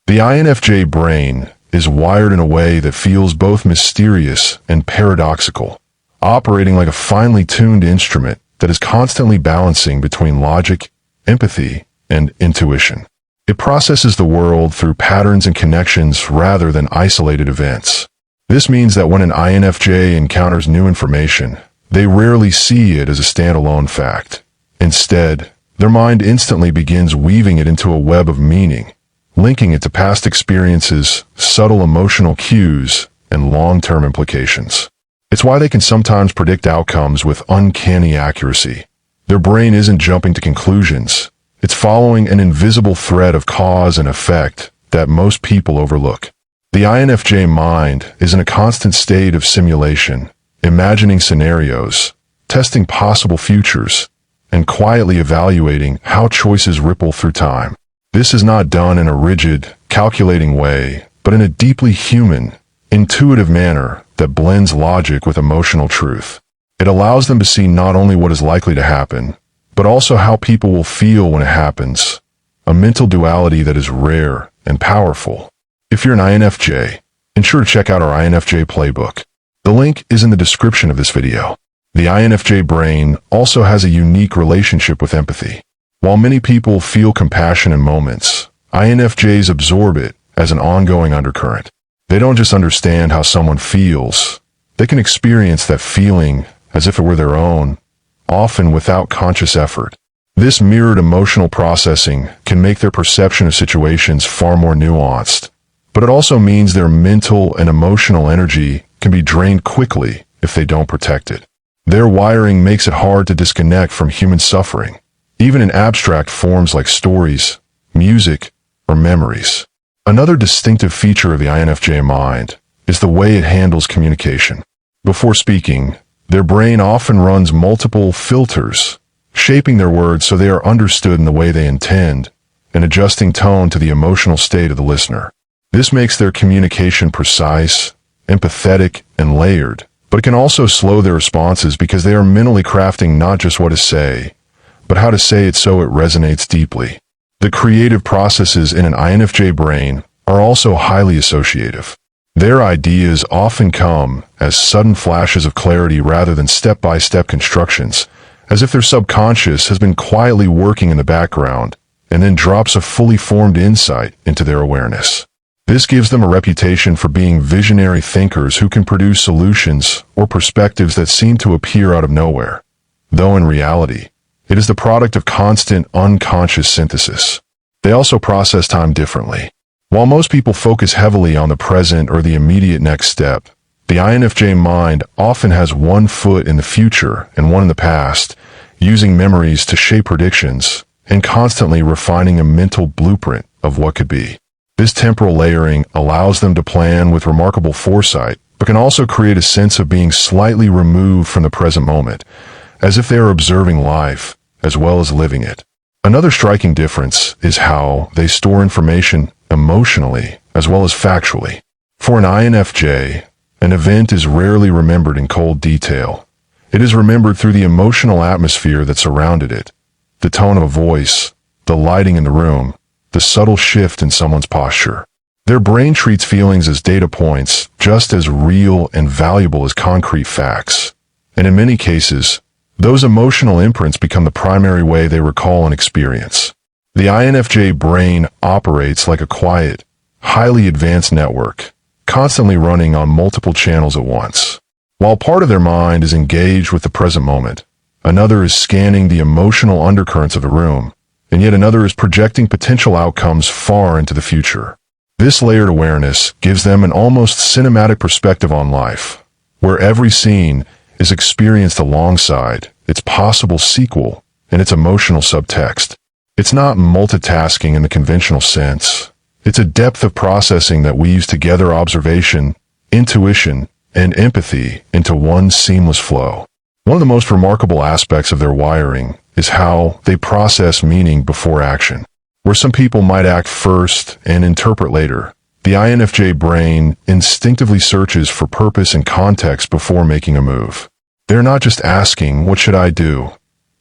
The INFJ brain is wired in a way that feels both mysterious and paradoxical, operating like a finely tuned instrument that is constantly balancing between logic, empathy, and intuition. It processes the world through patterns and connections rather than isolated events. This means that when an INFJ encounters new information, they rarely see it as a standalone fact. Instead, their mind instantly begins weaving it into a web of meaning, linking it to past experiences, subtle emotional cues, and long-term implications. It's why they can sometimes predict outcomes with uncanny accuracy. Their brain isn't jumping to conclusions. It's following an invisible thread of cause and effect that most people overlook. The INFJ mind is in a constant state of simulation, imagining scenarios, testing possible futures, and quietly evaluating how choices ripple through time. This is not done in a rigid, calculating way, but in a deeply human, intuitive manner that blends logic with emotional truth. It allows them to see not only what is likely to happen, but also how people will feel when it happens, a mental duality that is rare and powerful. If you're an INFJ, ensure to check out our INFJ Playbook. The link is in the description of this video. The INFJ brain also has a unique relationship with empathy. While many people feel compassion in moments, INFJs absorb it as an ongoing undercurrent. They don't just understand how someone feels, they can experience that feeling as if it were their own, often without conscious effort. This mirrored emotional processing can make their perception of situations far more nuanced, but it also means their mental and emotional energy can be drained quickly if they don't protect it. Their wiring makes it hard to disconnect from human suffering, even in abstract forms like stories, music, or memories. Another distinctive feature of the INFJ mind is the way it handles communication. Before speaking, their brain often runs multiple filters, shaping their words so they are understood in the way they intend, and adjusting tone to the emotional state of the listener. This makes their communication precise, empathetic, and layered, but it can also slow their responses because they are mentally crafting not just what to say, but how to say it so it resonates deeply. The creative processes in an INFJ brain are also highly associative. Their ideas often come as sudden flashes of clarity rather than step-by-step constructions, as if their subconscious has been quietly working in the background and then drops a fully formed insight into their awareness. This gives them a reputation for being visionary thinkers who can produce solutions or perspectives that seem to appear out of nowhere, though in reality, it is the product of constant, unconscious synthesis. They also process time differently. While most people focus heavily on the present or the immediate next step, the INFJ mind often has one foot in the future and one in the past, using memories to shape predictions and constantly refining a mental blueprint of what could be. This temporal layering allows them to plan with remarkable foresight, but can also create a sense of being slightly removed from the present moment, as if they are observing life as well as living it. Another striking difference is how they store information emotionally as well as factually. For an INFJ, an event is rarely remembered in cold detail. It is remembered through the emotional atmosphere that surrounded it, the tone of a voice, the lighting in the room, the subtle shift in someone's posture. Their brain treats feelings as data points just as real and valuable as concrete facts. And in many cases, those emotional imprints become the primary way they recall an experience. The INFJ brain operates like a quiet, highly advanced network, constantly running on multiple channels at once. While part of their mind is engaged with the present moment, another is scanning the emotional undercurrents of the room, and yet another is projecting potential outcomes far into the future. This layered awareness gives them an almost cinematic perspective on life, where every scene is experienced alongside its possible sequel and its emotional subtext. It's not multitasking in the conventional sense. It's a depth of processing that weaves together observation, intuition, and empathy into one seamless flow. One of the most remarkable aspects of their wiring is how they process meaning before action. Where some people might act first and interpret later, the INFJ brain instinctively searches for purpose and context before making a move. They're not just asking, "What should I do?"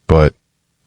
but,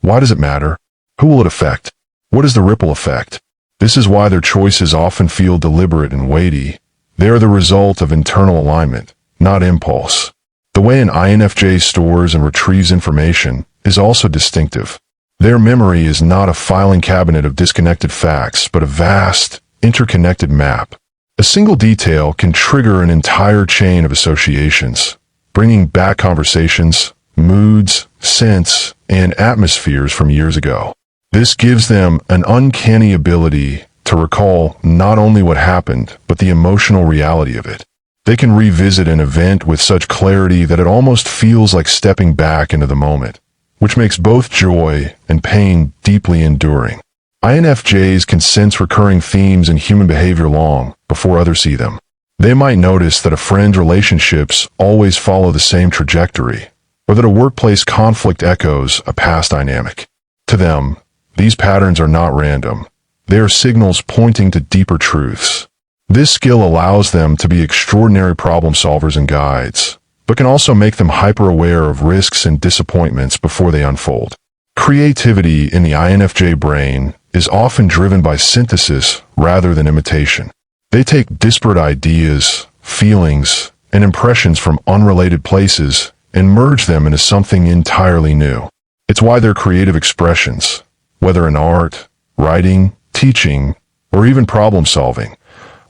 "Why does it matter? Who will it affect? What is the ripple effect?" This is why their choices often feel deliberate and weighty. They are the result of internal alignment, not impulse. The way an INFJ stores and retrieves information is also distinctive. Their memory is not a filing cabinet of disconnected facts, but a vast, interconnected map. A single detail can trigger an entire chain of associations, bringing back conversations, moods, scents, and atmospheres from years ago. This gives them an uncanny ability to recall not only what happened, but the emotional reality of it. They can revisit an event with such clarity that it almost feels like stepping back into the moment, which makes both joy and pain deeply enduring. INFJs can sense recurring themes in human behavior long before others see them. They might notice that a friend's relationships always follow the same trajectory, or that a workplace conflict echoes a past dynamic. To them, these patterns are not random. They are signals pointing to deeper truths. This skill allows them to be extraordinary problem solvers and guides, but can also make them hyper-aware of risks and disappointments before they unfold. Creativity in the INFJ brain is often driven by synthesis rather than imitation. They take disparate ideas, feelings, and impressions from unrelated places and merge them into something entirely new. It's why their creative expressions, whether in art, writing, teaching, or even problem solving,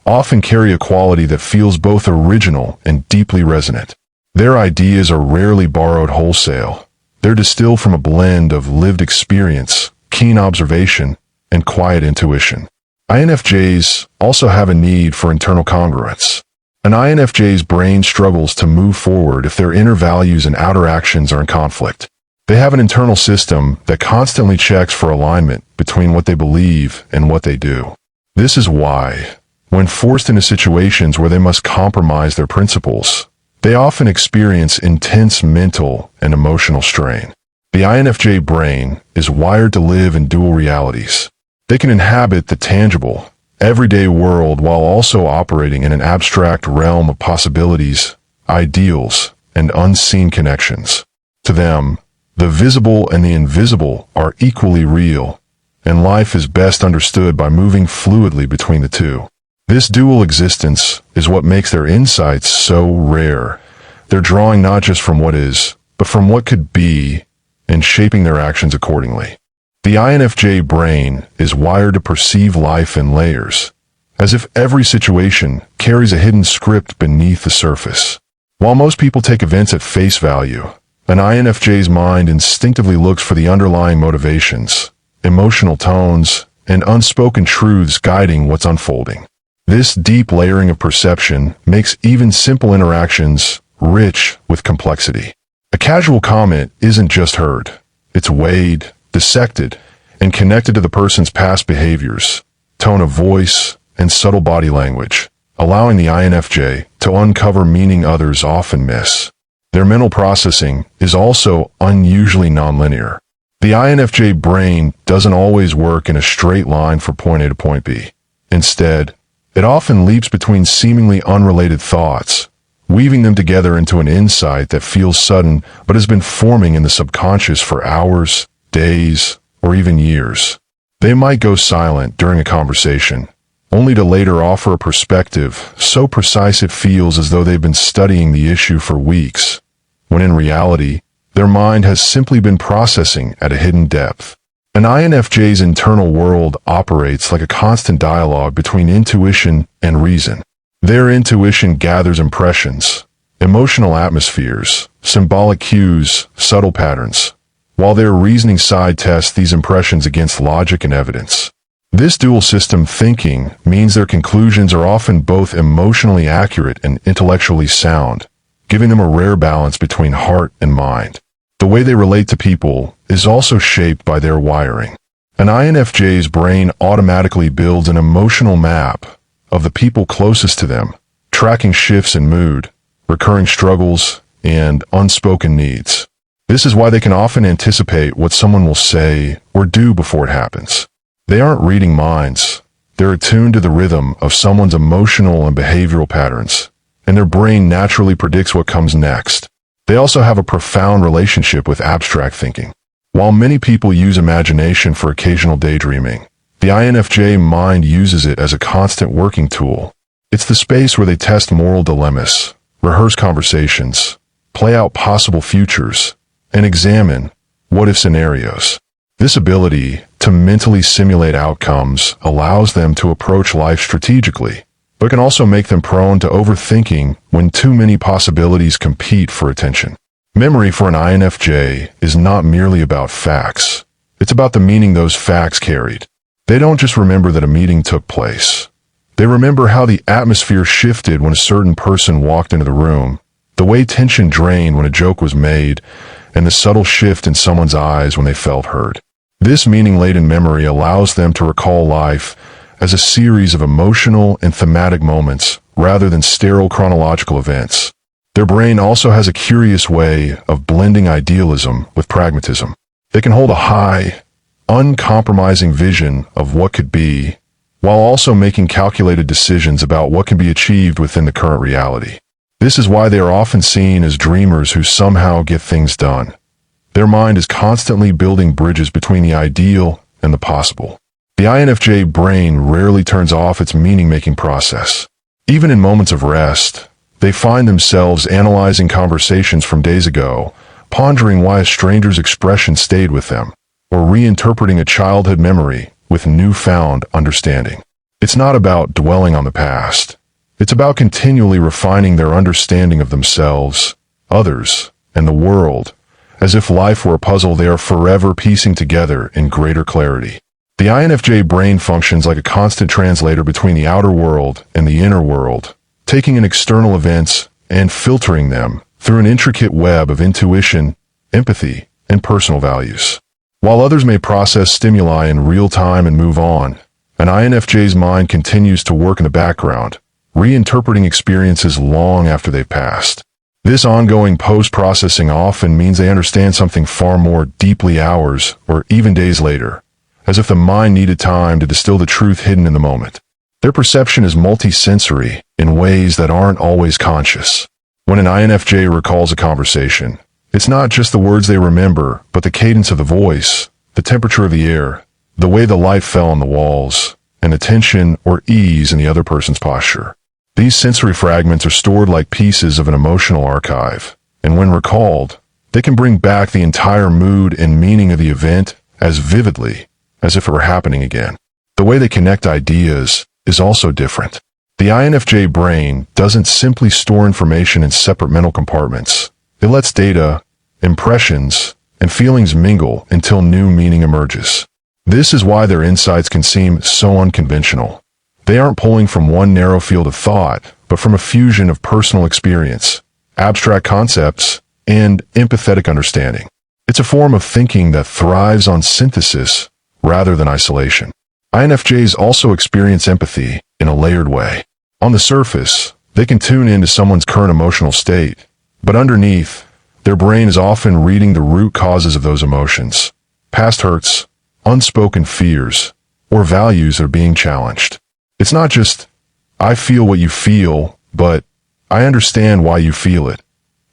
often carry a quality that feels both original and deeply resonant. Their ideas are rarely borrowed wholesale. They're distilled from a blend of lived experience, keen observation, and quiet intuition. INFJs also have a need for internal congruence. An INFJ's brain struggles to move forward if their inner values and outer actions are in conflict. They have an internal system that constantly checks for alignment between what they believe and what they do. This is why, when forced into situations where they must compromise their principles, they often experience intense mental and emotional strain. The INFJ brain is wired to live in dual realities. They can inhabit the tangible, everyday world while also operating in an abstract realm of possibilities, ideals, and unseen connections. To them, the visible and the invisible are equally real, and life is best understood by moving fluidly between the two. This dual existence is what makes their insights so rare. They're drawing not just from what is, but from what could be, and shaping their actions accordingly. The INFJ brain is wired to perceive life in layers, as if every situation carries a hidden script beneath the surface. While most people take events at face value, an INFJ's mind instinctively looks for the underlying motivations, emotional tones, and unspoken truths guiding what's unfolding. This deep layering of perception makes even simple interactions rich with complexity. A casual comment isn't just heard. It's weighed, dissected, and connected to the person's past behaviors, tone of voice, and subtle body language, allowing the INFJ to uncover meaning others often miss. Their mental processing is also unusually nonlinear. The INFJ brain doesn't always work in a straight line from point A to point B. Instead, it often leaps between seemingly unrelated thoughts, weaving them together into an insight that feels sudden but has been forming in the subconscious for hours, days, or even years. They might go silent during a conversation, only to later offer a perspective so precise it feels as though they've been studying the issue for weeks, when in reality, their mind has simply been processing at a hidden depth. An INFJ's internal world operates like a constant dialogue between intuition and reason. Their intuition gathers impressions, emotional atmospheres, symbolic cues, subtle patterns, while their reasoning side tests these impressions against logic and evidence. This dual system thinking means their conclusions are often both emotionally accurate and intellectually sound, giving them a rare balance between heart and mind. The way they relate to people is also shaped by their wiring. An INFJ's brain automatically builds an emotional map of the people closest to them, tracking shifts in mood, recurring struggles, and unspoken needs. This is why they can often anticipate what someone will say or do before it happens. They aren't reading minds. They're attuned to the rhythm of someone's emotional and behavioral patterns, and their brain naturally predicts what comes next. They also have a profound relationship with abstract thinking. While many people use imagination for occasional daydreaming, The INFJ mind uses it as a constant working tool. It's the space where they test moral dilemmas, rehearse conversations, play out possible futures, and examine what-if scenarios. This ability to mentally simulate outcomes allows them to approach life strategically, but can also make them prone to overthinking when too many possibilities compete for attention. Memory for an INFJ is not merely about facts. It's about the meaning those facts carried. They don't just remember that a meeting took place. They remember how the atmosphere shifted when a certain person walked into the room, the way tension drained when a joke was made, and the subtle shift in someone's eyes when they felt heard. This meaning-laden memory allows them to recall life as a series of emotional and thematic moments rather than sterile chronological events. Their brain also has a curious way of blending idealism with pragmatism. They can hold a high, uncompromising vision of what could be, while also making calculated decisions about what can be achieved within the current reality. This is why they are often seen as dreamers who somehow get things done. Their mind is constantly building bridges between the ideal and the possible. The INFJ brain rarely turns off its meaning-making process. Even in moments of rest, they find themselves analyzing conversations from days ago, pondering why a stranger's expression stayed with them, or reinterpreting a childhood memory with newfound understanding. It's not about dwelling on the past. It's about continually refining their understanding of themselves, others, and the world. As if life were a puzzle they are forever piecing together in greater clarity. The INFJ brain functions like a constant translator between the outer world and the inner world, taking in external events and filtering them through an intricate web of intuition, empathy, and personal values. While others may process stimuli in real time and move on, an INFJ's mind continues to work in the background, reinterpreting experiences long after they've passed. This ongoing post-processing often means they understand something far more deeply hours or even days later, as if the mind needed time to distill the truth hidden in the moment. Their perception is multisensory in ways that aren't always conscious. When an INFJ recalls a conversation, it's not just the words they remember, but the cadence of the voice, the temperature of the air, the way the light fell on the walls, and the tension or ease in the other person's posture. These sensory fragments are stored like pieces of an emotional archive, and when recalled, they can bring back the entire mood and meaning of the event as vividly as if it were happening again. The way they connect ideas is also different. The INFJ brain doesn't simply store information in separate mental compartments. It lets data, impressions, and feelings mingle until new meaning emerges. This is why their insights can seem so unconventional. They aren't pulling from one narrow field of thought, but from a fusion of personal experience, abstract concepts, and empathetic understanding. It's a form of thinking that thrives on synthesis rather than isolation. INFJs also experience empathy in a layered way. On the surface, they can tune into someone's current emotional state, but underneath, their brain is often reading the root causes of those emotions, past hurts, unspoken fears, or values that are being challenged. It's not just, I feel what you feel, but I understand why you feel it,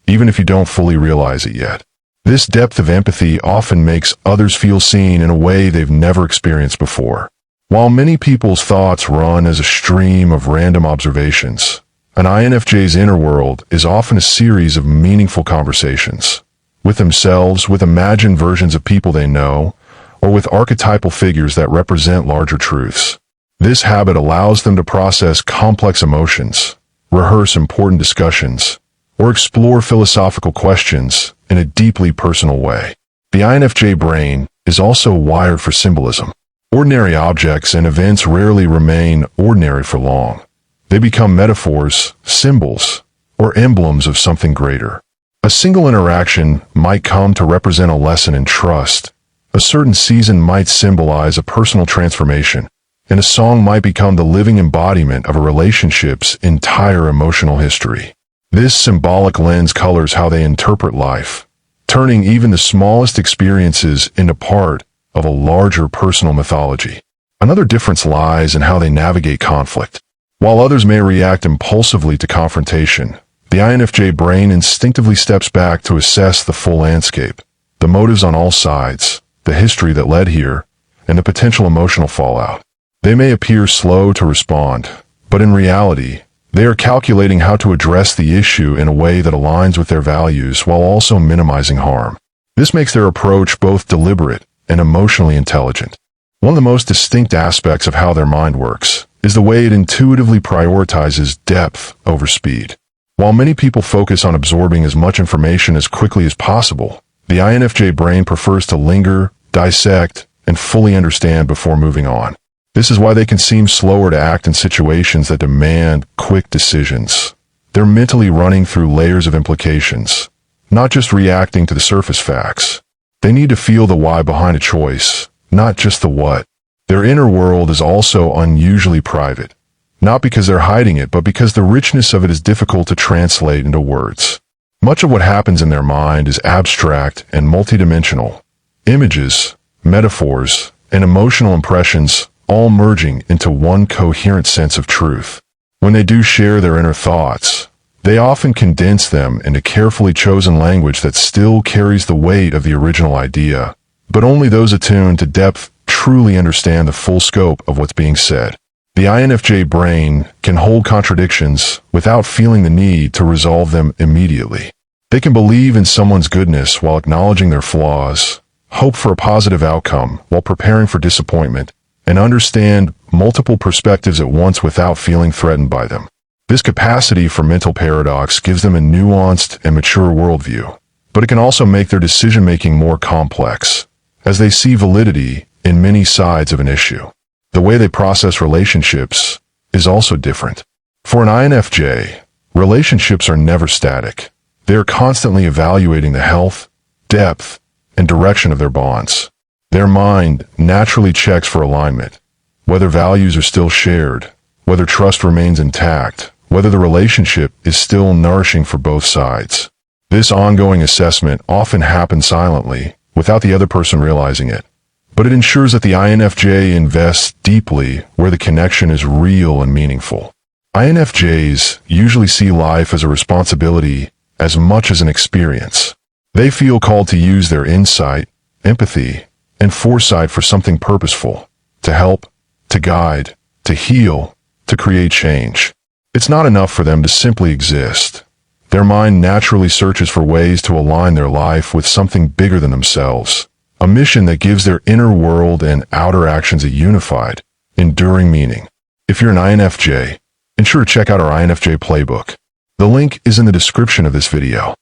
even if you don't fully realize it yet. This depth of empathy often makes others feel seen in a way they've never experienced before. While many people's thoughts run as a stream of random observations, an INFJ's inner world is often a series of meaningful conversations, with themselves, with imagined versions of people they know, or with archetypal figures that represent larger truths. This habit allows them to process complex emotions, rehearse important discussions, or explore philosophical questions in a deeply personal way. The INFJ brain is also wired for symbolism. Ordinary objects and events rarely remain ordinary for long. They become metaphors, symbols, or emblems of something greater. A single interaction might come to represent a lesson in trust. A certain season might symbolize a personal transformation, and a song might become the living embodiment of a relationship's entire emotional history. This symbolic lens colors how they interpret life, turning even the smallest experiences into part of a larger personal mythology. Another difference lies in how they navigate conflict. While others may react impulsively to confrontation, the INFJ brain instinctively steps back to assess the full landscape, the motives on all sides, the history that led here, and the potential emotional fallout. They may appear slow to respond, but in reality, they are calculating how to address the issue in a way that aligns with their values while also minimizing harm. This makes their approach both deliberate and emotionally intelligent. One of the most distinct aspects of how their mind works is the way it intuitively prioritizes depth over speed. While many people focus on absorbing as much information as quickly as possible, the INFJ brain prefers to linger, dissect, and fully understand before moving on. This is why they can seem slower to act in situations that demand quick decisions. They're mentally running through layers of implications, not just reacting to the surface facts. They need to feel the why behind a choice, not just the what. Their inner world is also unusually private, not because they're hiding it, but because the richness of it is difficult to translate into words. Much of what happens in their mind is abstract and multidimensional. Images, metaphors, and emotional impressions all merging into one coherent sense of truth. When they do share their inner thoughts, they often condense them into carefully chosen language that still carries the weight of the original idea, but only those attuned to depth truly understand the full scope of what's being said. The INFJ brain can hold contradictions without feeling the need to resolve them immediately. They can believe in someone's goodness while acknowledging their flaws, hope for a positive outcome while preparing for disappointment, and understand multiple perspectives at once without feeling threatened by them. This capacity for mental paradox gives them a nuanced and mature worldview, but it can also make their decision-making more complex, as they see validity in many sides of an issue. The way they process relationships is also different. For an INFJ, relationships are never static. They are constantly evaluating the health, depth, and direction of their bonds. Their mind naturally checks for alignment, whether values are still shared, whether trust remains intact, whether the relationship is still nourishing for both sides. This ongoing assessment often happens silently, without the other person realizing it, but it ensures that the INFJ invests deeply where the connection is real and meaningful. INFJs usually see life as a responsibility as much as an experience. They feel called to use their insight, empathy, and foresight for something purposeful, to help, to guide, to heal, to create change. It's not enough for them to simply exist. Their mind naturally searches for ways to align their life with something bigger than themselves, a mission that gives their inner world and outer actions a unified, enduring meaning. If you're an INFJ, ensure to check out our INFJ Playbook. The link is in the description of this video.